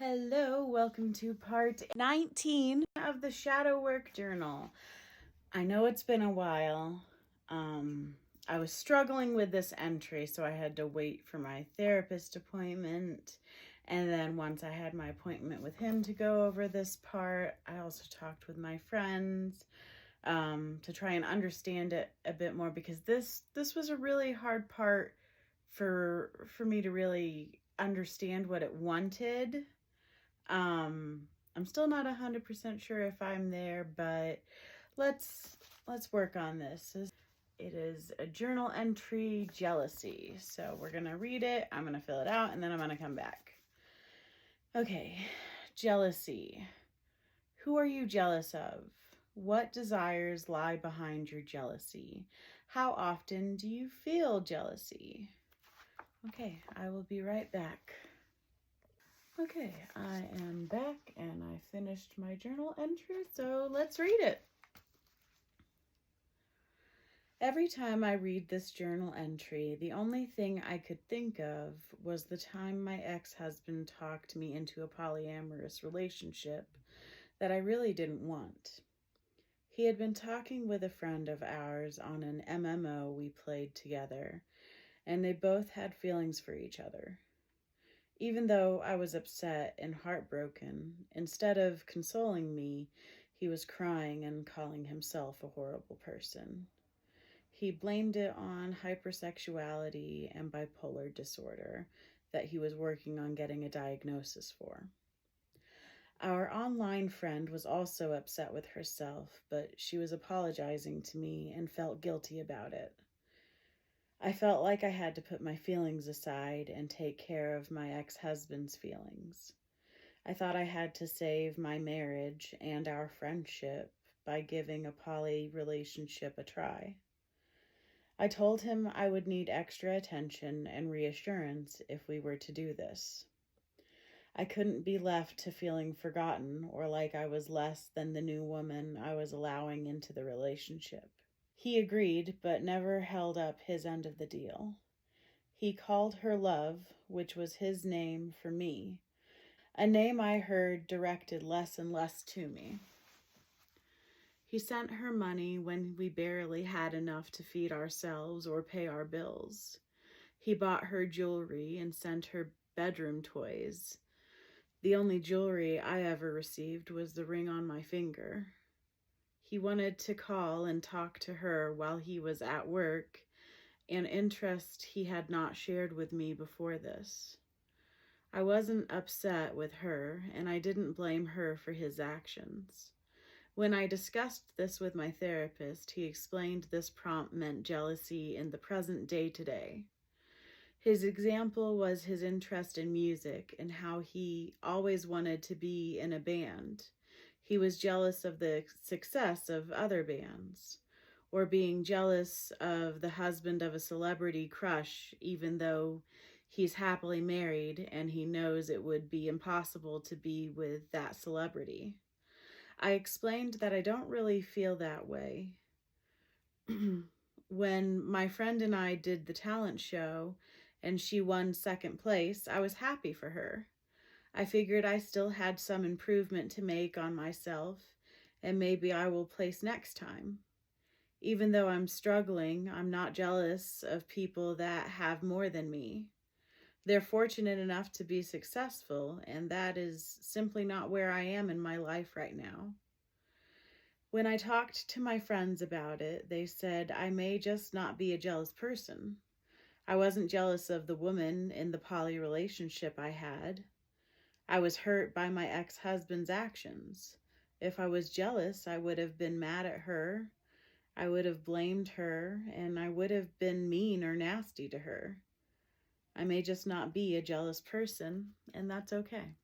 Hello, welcome to part 19 of the Shadow Work Journal. I know it's been a while. I was struggling with this entry, so I had to wait for my therapist appointment. And then once I had my appointment with him to go over this part, I also talked with my friends to try and understand it a bit more, because this was a really hard part for me to really understand what it wanted. I'm still not 100% sure if I'm there, but let's work on this. It is a journal entry, jealousy. So we're going to read it, I'm going to fill it out, and then I'm going to come back. Okay, jealousy. Who are you jealous of? What desires lie behind your jealousy? How often do you feel jealousy? Okay, I will be right back. Okay, I am back and I finished my journal entry, so let's read it. Every time I read this journal entry, the only thing I could think of was the time my ex-husband talked me into a polyamorous relationship that I really didn't want. He had been talking with a friend of ours on an MMO we played together, and they both had feelings for each other. Even though I was upset and heartbroken, instead of consoling me, he was crying and calling himself a horrible person. He blamed it on hypersexuality and bipolar disorder that he was working on getting a diagnosis for. Our online friend was also upset with herself, but she was apologizing to me and felt guilty about it. I felt like I had to put my feelings aside and take care of my ex-husband's feelings. I thought I had to save my marriage and our friendship by giving a poly relationship a try. I told him I would need extra attention and reassurance if we were to do this. I couldn't be left to feeling forgotten or like I was less than the new woman I was allowing into the relationship. He agreed, but never held up his end of the deal. He called her Love, which was his name for me, a name I heard directed less and less to me. He sent her money when we barely had enough to feed ourselves or pay our bills. He bought her jewelry and sent her bedroom toys. The only jewelry I ever received was the ring on my finger. He wanted to call and talk to her while he was at work, an interest he had not shared with me before this. I wasn't upset with her, and I didn't blame her for his actions. When I discussed this with my therapist, he explained this prompt meant jealousy in the present day today. His example was his interest in music and how he always wanted to be in a band. He was jealous of the success of other bands, or being jealous of the husband of a celebrity crush, even though he's happily married and he knows it would be impossible to be with that celebrity. I explained that I don't really feel that way. When my friend and I did the talent show and she won second place, I was happy for her. I figured I still had some improvement to make on myself, and maybe I will place next time. Even though I'm struggling, I'm not jealous of people that have more than me. They're fortunate enough to be successful, and that is simply not where I am in my life right now. When I talked to my friends about it, they said I may just not be a jealous person. I wasn't jealous of the woman in the poly relationship I had. I was hurt by my ex-husband's actions. If I was jealous, I would have been mad at her. I would have blamed her, and I would have been mean or nasty to her. I may just not be a jealous person, and that's okay.